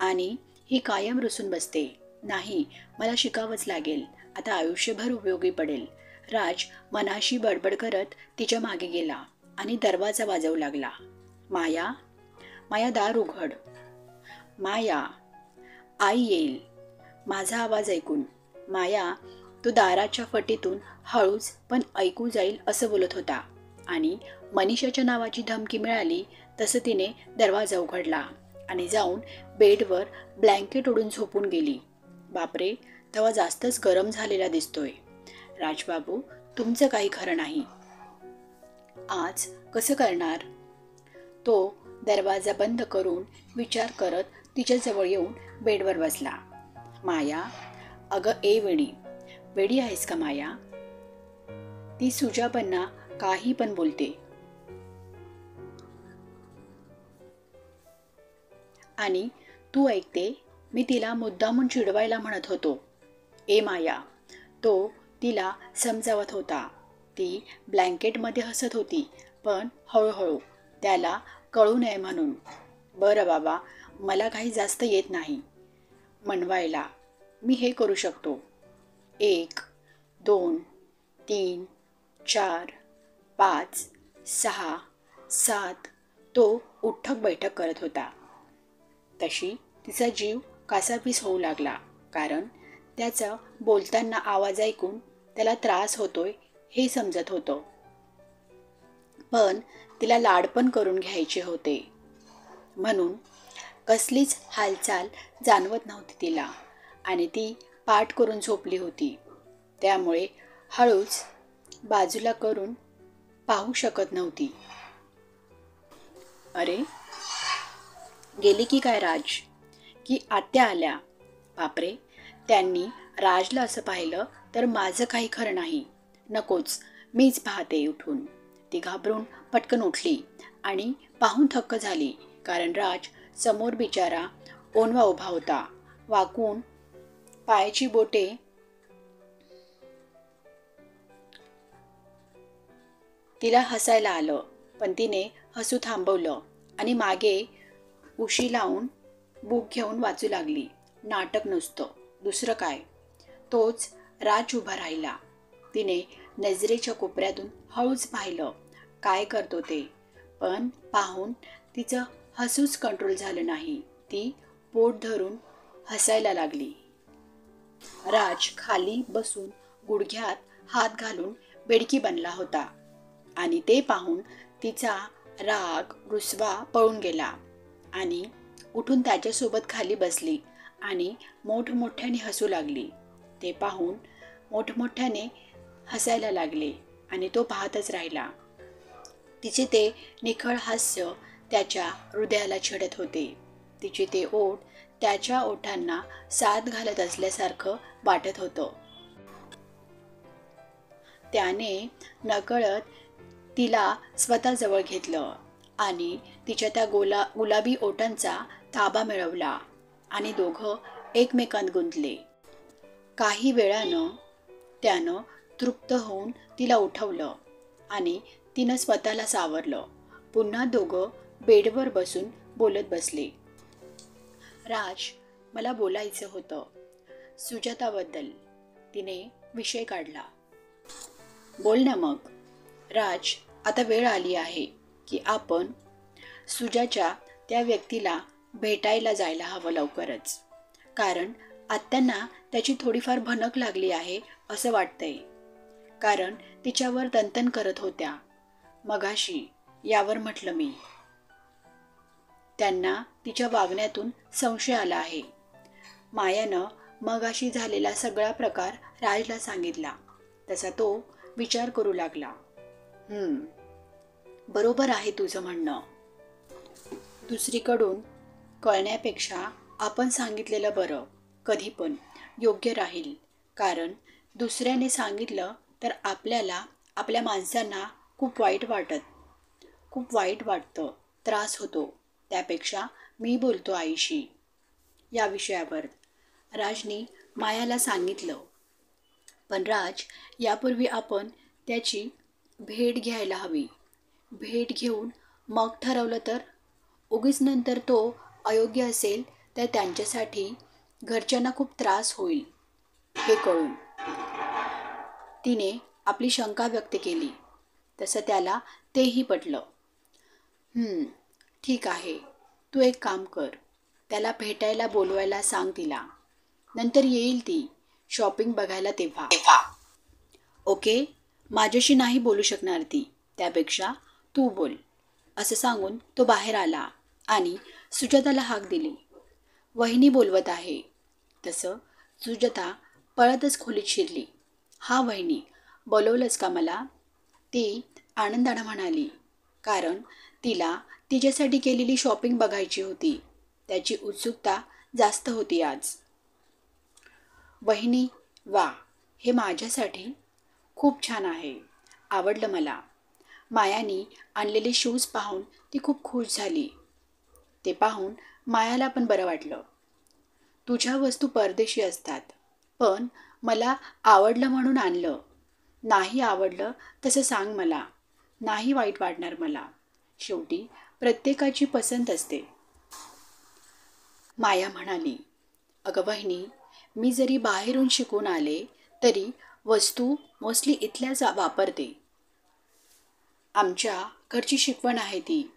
आणि ही कायम रुसून बसते. नाही, मला शिकावंच लागेल. आता आयुष्यभर उपयोगी पडेल. राज मनाशी बडबड करत तिच्या मागे गेला आणि दरवाजा वाजवू लागला. माया, माया दार उघड. माया, आई येईल. माझा आवाज ऐकून. माया तो दाराच्या फटीतून हळूच पण ऐकू जाईल असं बोलत होता आणि मनीषाच्या नावाची धमकी मिळाली तसं तिने दरवाजा उघडला आणि जाऊन बेडवर ब्लँकेट ओढून झोपून गेली. बापरे, तेव्हा जास्तच गरम झालेला दिसतोय. राजबाबू, तुमचं काही खरं नाही. आज कसं करणार? तो दरवाजा बंद करून विचार करत तिच्याजवळ येऊन बेडवर बसला. माया, अगं ए वेडी, वेडी आहेस का माया? ती सुजाबांना काही पण बोलते आणि तू ऐकते. मी तिला मुद्दामून चिडवायला म्हणत होतो. ए माया, तो तिला समजावत होता. ती ब्लँकेटमध्ये हसत होती, पण हळूहळू, त्याला कळू नये म्हणून. बरं बाबा, मला काही जास्त येत नाही म्हणवायला. मी हे करू शकतो. 1 2 3 4 5 6 7 तो उठक बैठक करत होता. तशी तिचा जीव कासावीस होऊ लागला, कारण त्याचा बोलताना आवाज ऐकून त्याला त्रास होतोय हे समजत होतं. पण तिला लाड पण करून घ्यायचे होते, म्हणून कसलीच हालचाल जाणवत नव्हती तिला आणि ती पाठ करून झोपली होती. त्यामुळे हळूच बाजूला करून पाहू शकत नव्हती. अरे, गेली की काय राज? की आत्या आल्या? बापरे, त्यांनी राजला असं पाहिलं तर माझं काही खरं नाही. नकोच, मीच पाहते उठून. ती घाबरून पटकन उठली आणि पाहून थक्क झाली, कारण राज समोर बिचारा ओणवा उभा होता. वाकून पायाची बोटे तिला हसायला आलं, पण तिने हसू थांबवलं आणि मागे उशी लावून बुक घेऊन वाचू लागली. नाटक नुसतं, दुसरं काय. तोच राज उभा राहिला. तिने नजरेच्या कोपऱ्यातून हळूच पाहिलं काय करतो ते, पण पाहून तिचं हसूच कंट्रोल झालं नाही. ती पोट धरून हसायला लागली. राज खाली बसून गुडघ्यात हात घालून बेडकी बनला होता आणि ते पाहून तिचा राग रुसवा पळून गेला आणि उठून त्याच्यासोबत खाली बसली आणि मोठमोठ्याने हसू लागली. ते पाहून मोठमोठ्याने हसायला लागले आणि तो पाहतच राहिला. तिचे ते निखळ हास्य त्याच्या हृदयाला छेडत होते. तिचे ते ओठ त्याच्या ओठांना साथ घालत असल्यासारखं वाटत होतं. त्याने नकळत तिला स्वतःजवळ घेतलं आणि तिच्या त्या गुलाबी ओठांचा ताबा मिळवला आणि दोघं एकमेकांत गुंतले. काही वेळानं त्यानं तृप्त होऊन तिला उठवलं आणि तिनं स्वतःला सावरलं. पुन्हा दोघं बेडवर बसून बोलत बसले. राज, मला बोलायचं होतं सुजाताबद्दल. तिने विषय काढला. बोल ना मग. राज, आता वेळ आली आहे की आपण सुजाच्या त्या व्यक्तीला भेटायला जायला हवं लवकरच, कारण आत्यांना त्याची थोडीफार भनक लागली आहे असं वाटतंय. कारण तिच्यावर तंतन करत होत्या मगाशी, यावर म्हटलं मी. त्यांना तिच्या वागण्यातून संशय आला आहे. मायानं मगाशी झालेला सगळा प्रकार राजला सांगितला. तसा तो विचार करू लागला. बरोबर आहे तुझं म्हणणं. दुसरीकडून कळण्यापेक्षा आपण सांगितलेलं बरं, कधी पण योग्य राहील. कारण दुसऱ्याने सांगितलं तर आपल्याला, आपल्या माणसांना खूप वाईट वाटतं, त्रास होतो. त्यापेक्षा मी बोलतो आईशी या विषयावर. राजनी मायाला सांगितलं, पण राज, यापूर्वी आपण त्याची भेट घ्यायला हवी. भेट घेऊन मग ठरवलं तर? उगीच नंतर तो अयोग्य असेल तर त्यांच्यासाठी घरच्यांना खूप त्रास होईल हे कळून तिने आपली शंका व्यक्त केली. तसं त्याला तेही पटलं. ठीक आहे, तू एक काम कर, त्याला भेटायला बोलवायला सांग तिला. नंतर येईल ती शॉपिंग बघायला तेव्हा. ओके, माझ्याशी नाही बोलू शकणार ती, त्यापेक्षा तू बोल, असं सांगून तो बाहेर आला आणि सुजाताला हाक दिली. वहिनी बोलवत आहे. तसं सुजाता पळतच खोलीत शिरली. हा वहिनी, बोलवलंच का मला? ती आनंदानं म्हणाली, कारण तिला तिच्यासाठी केलेली शॉपिंग बघायची होती. त्याची उत्सुकता जास्त होती आज. वहिनी, वा, हे माझ्यासाठी खूप छान आहे, आवडलं मला. मायानी आणलेले शूज पाहून ती खूप खुश झाली. ते पाहून मायाला पण बरं वाटलं. तुझ्या वस्तू परदेशी असतात, पण मला आवडलं म्हणून आणलं. नाही आवडलं तसं सांग मला, नाही वाईट वाटणार मला. शेवटी प्रत्येकाची पसंत असते. माया म्हणाली, अगं वहिनी, मी जरी बाहेरून शिकून आले तरी वस्तू मोस्टली इथल्याच वापरते. आमच्या घरची शिकवण आहे ती.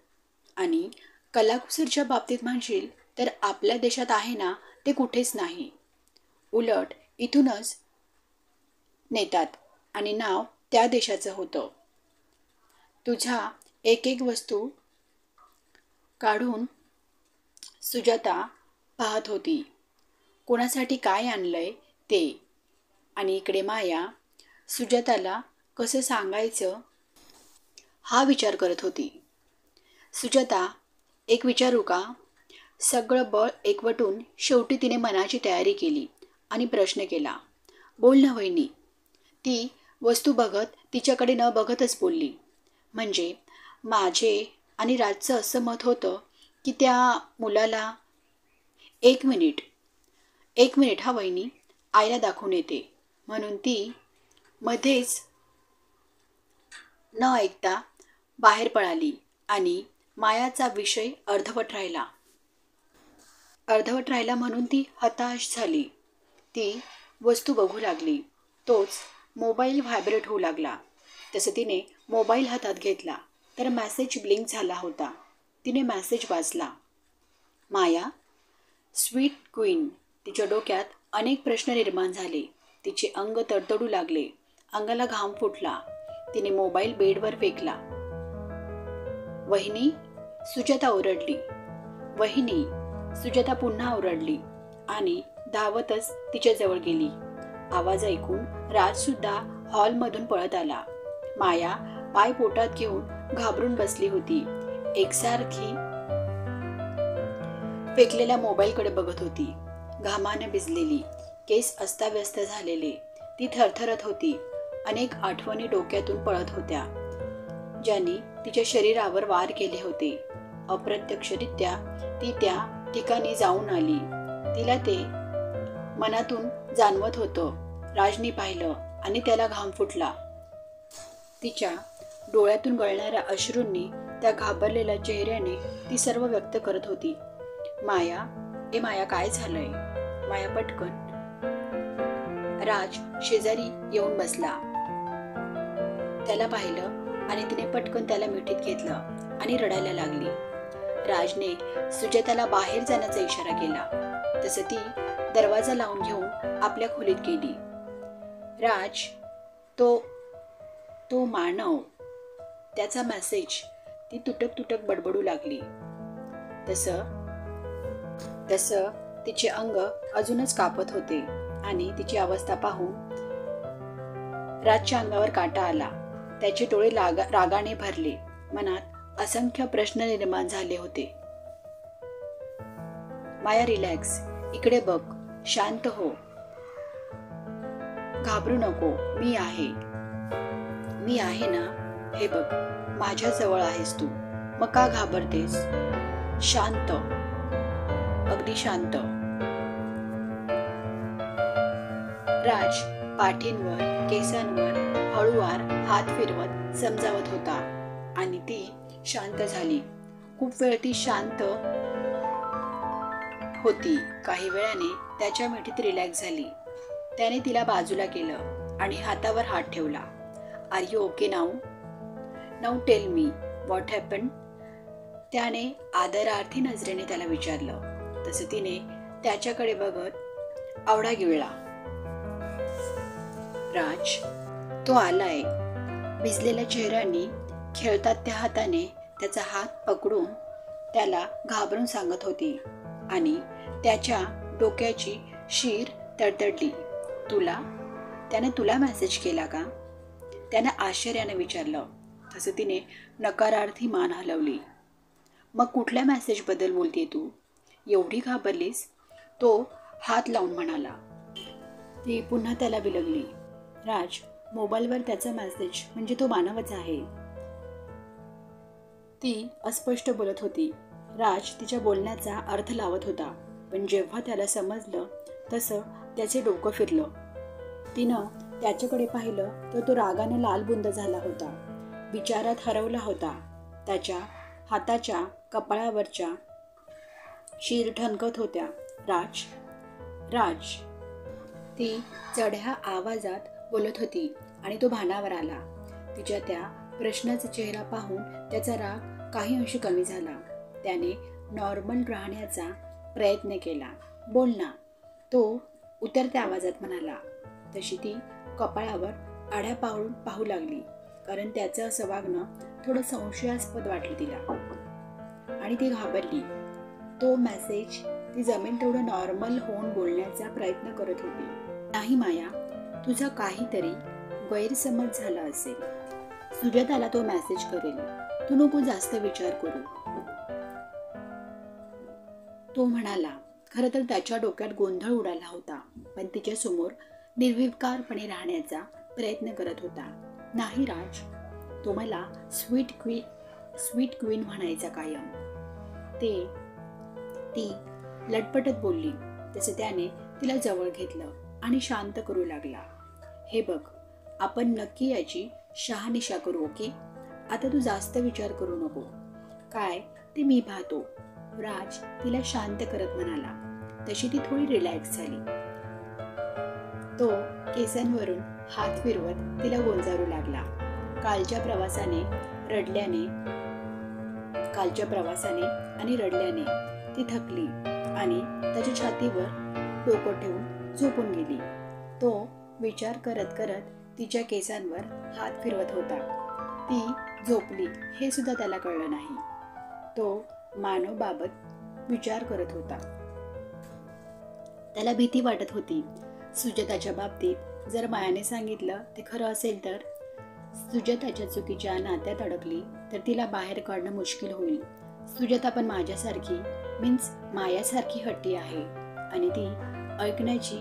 आणि कलाकुसरच्या बाबतीत म्हणशील तर आपल्या देशात आहे ना, ते कुठेच नाही. उलट इथूनच नेतात आणि नाव त्या देशाचं होतं. तुझ्या एक एक वस्तू काढून सुजाता पाहत होती, कोणासाठी काय आणलंय ते. आणि इकडे माया सुजाताला कसं सांगायचं हा विचार करत होती. सुजाता, एक विचारू का? सगळं बळ एकवटून शेवटी तिने मनाची तयारी केली आणि प्रश्न केला. बोल ना वहिनी. ती वस्तू बघत तिच्याकडे न बघतच बोलली. म्हणजे माझे आणि राजचं असं मत होतं की त्या मुलाला. एक मिनिट हा वहिनी, आईला दाखवून येते, म्हणून ती मध्येच न ऐकता बाहेर पळाली आणि मायाचा विषय अर्धवट राहिला म्हणून ती हताश झाली. ती वस्तू बघू लागली. तोच मोबाईल व्हायब्रेट होऊ लागला. तसं तिने मोबाईल हातात घेतला तर मेसेज ब्लिंक झाला होता. तिने मेसेज वाचला. माया, स्वीट क्वीन. तिच्या डोक्यात अनेक प्रश्न निर्माण झाले. तिचे अंग तडतडू लागले. अंगाला घाम फुटला. तिने मोबाईल बेडवर फेकला. वहिनी, सुजाता ओरडली. वहिनी, सुजाता पुन्हा ओरडली आणि धावतच तिच्याजवळ गेली. आवाज ऐकून राजसुद्धा हॉलमधून पळत आला. माया पाय पोटात घेऊन घाबरून बसली होती. एकसारखी फेकलेल्या मोबाईलकडे बघत होती. घामाने भिजलेली, केस अस्ताव्यस्त झालेले. ती थरथरत होती. अनेक आठवणी डोक्यातून पळत होत्या, ज्यांनी तिच्या शरीरावर वार केले होते. अप्रत्यक्षरित्या ती त्या ठिकाणी जाऊन आली. तिला ते मनातून जाणवत होतं. राजनी पाहिलं आणि त्याला घाम फुटला. तिच्या डोळ्यातून गळणाऱ्या अश्रूंनी, त्या घाबरलेल्या चेहऱ्याने ती सर्व व्यक्त करत होती. माया, माया, काय झालंय? माया पटकन राज शेजारी येऊन बसला. त्याला पाहिलं आणि तिने पटकन त्याला मिठीत घेतलं आणि रडायला लागली. राजने सुजाताला बाहेर जाण्याचा इशारा केला. तसं ती दरवाजा लावून घेऊन आपल्या खोलीत गेली. राज, तो मानव, त्याचा मेसेज, ती तुटक बडबडू लागली. तसं तिचे अंग अजूनच कापत होते आणि तिची अवस्था पाहून राजच्या अंगावर काटा आला. त्याचे डोळे रागाने भरले. मनात असंख्य प्रश्न निर्माण झाले होते. माया, रिलॅक्स, इकडे बघ, शांत हो, घाबरू नको, मी आहे ना, हे बघ, माझ्या जवळ आहेस तू, मग का घाबरतेस? शांत, अगदी शांत. राज पाठींवर, केसांवर हळूवार हात फिरवत समजावत होता आणि ती शांत झाली. खूप वेळ ती शांत होती. काही वेळाने त्याच्या मिठीत रिलॅक्स झाली. त्याने तिला बाजूला केलं आणि हातावर हात ठेवला. Are you okay now? Now tell me what happen? त्याने आदरार्थी नजरेने त्याला विचारलं. तसं तिने त्याच्याकडे बघत आवडा गिळला. राज, तो आलाय. भिजलेल्या चेहऱ्याने खेळतात त्या हाताने त्याचा हात पकडून त्याला घाबरून सांगत होती आणि त्याच्या डोक्याची शीर तडतडली. त्याने तुला मेसेज केला का? त्याने आश्चर्याने विचारलं. तसं तिने नकारार्थी मान हलवली. मग कुठल्या मेसेजबद्दल बोलतेय तू? एवढी घाबरलीस? तो हात लावून म्हणाला. ती पुन्हा त्याला बिलगली. राज, मोबाईलवर त्याचा मेसेज म्हणजे तो मानवच आहे. ती अस्पष्ट बोलत होती. राज तिच्या बोलण्याचा अर्थ लावत होता, पण जेव्हा त्याला समजलं तसं त्याचे डोकं फिरलं. तिनं त्याच्याकडे पाहिलं तर तो रागाने लालबुंद झाला होता. विचारात हरवला होता. त्याच्या हाताच्या कपाळावरच्या शीर ठणकत होत्या. राज, राज, ती चढ्या आवाजात बोलत होती आणि तो भानावर आला. तिच्या त्या प्रश्नाचा चेहरा पाहून त्याचा राग काही अंशी कमी झाला. त्याने नॉर्मल राहण्याचा प्रयत्न केला. बोल ना, तो उतरत्या आवाजात म्हणाला. तशी ती कपाळावर आड्या पाहू लागली, कारण त्याचं असं वागणं थोडं संशयास्पद वाटलं तिला आणि ती घाबरली. तो मेसेज ती जमेल तेवढं नॉर्मल होऊन बोलण्याचा प्रयत्न करत होती. नाही माया, तुझा काहीतरी गैरसमज झाला असेल. सुजाताला तो मेसेज करेल. तू नको जास्त विचार करू, तो म्हणाला. खरं तर त्याच्या डोक्यात गोंधळ उडाला होता, पण तिच्या समोर निर्विकारपणे राहण्याचा प्रयत्न करत होता. नाही राज, तो मला स्वीट क्वीन म्हणायचा कायम. ती लटपटत बोलली. तसे त्याने तिला जवळ घेतलं आणि शांत करू लागला. हे बघ, आपण नक्की याची शहानिशा करू, ओके? आता तू जास्त विचार करू नको. काय ते मी पाहतो, राज तिला शांत करत म्हणाला. तशी ती थोडी रिलॅक्स झाली. तो केसांवरून हात फिरवत तिला गोंजारू लागला. कालच्या प्रवासाने आणि रडल्याने ती थकली आणि त्याच्या छातीवर डोकं ठेवून झोपून गेली. तो विचार करत करत तिच्या केसांवर हात फिरवत होता. ती झोपली हे सुद्धा त्याला कळलं नाही. तो मानवबाबत विचार करत होता. त्याला भीती वाटत होती. सुजाताच्या बाबतीत जर मायाने सांगितलं ते खरं असेल तर सुजाताच्या चुकीच्या नात्यात अडकली तर तिला बाहेर काढणं मुश्किल होईल. सुजाता पण माझ्यासारखी मायासारखी हट्टी आहे आणि ती ऐकण्याची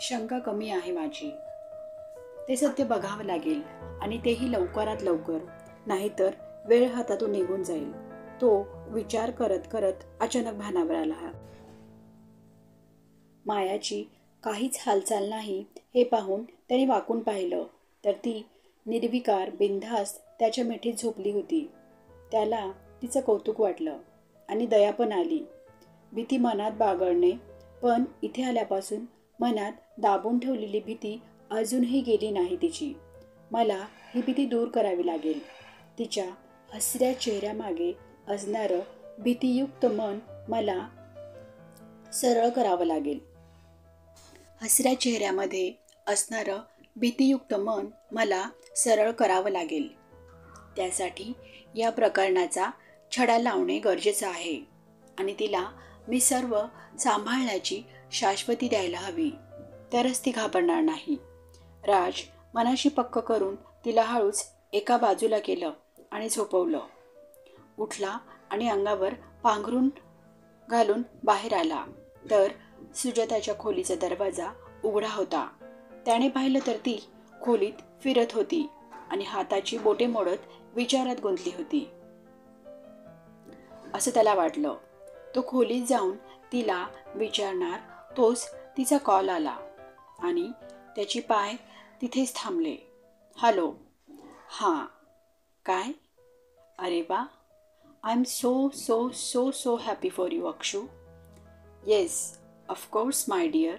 शंका कमी आहे माझी. ते सत्य बघावं लागेल आणि तेही लवकरात लवकर, नाहीतर वेळ हातातून निघून जाईल. तो विचार करत करत अचानक भानावर आला. मायाची काहीच हालचाल नाही हे पाहून त्याने वाकून पाहिलं तर ती निर्विकार बिनधास्त त्याच्या मिठीत झोपली होती. त्याला तिचं कौतुक वाटलं आणि दया पण आली. भीती मनात बागडणे, पण इथे आल्यापासून मनात दाबून ठेवलेली भीती अजूनही गेली नाही तिची. मला ही भीती दूर करावी लागेल. तिच्या हसऱ्या चेहऱ्यामागे असणारं भीतीयुक्त मन मला सरळ करावं लागेल. हसऱ्या चेहऱ्यामध्ये असणारं भीतीयुक्त मन मला सरळ करावं लागेल. त्यासाठी या प्रकरणाचा छडा लावणे गरजेचं आहे आणि तिला मी सर्व सांभाळण्याची शाश्वती द्यायला हवी, तरच ती घाबरणार नाही. राज मनाशी पक्क करून तिला हळूच एका बाजूला केलं आणि झोपवलं. उठला आणि अंगावर पांघरून घालून बाहेर आला तर सुजाताच्या खोलीचा दरवाजा उघडा होता. त्याने पाहिलं तर ती खोलीत फिरत होती आणि हाताची बोटे मोडत विचारात गुंतली होती. असं त्याला वाटलं. तो खोलीत जाऊन तिला विचारणार तोच तिचा कॉल आला आणि त्याची पाय तिथेच थांबले. हॅलो. हां. काय? अरे वा, I am so so so so happy for you, Akshu. Yes, of course my dear.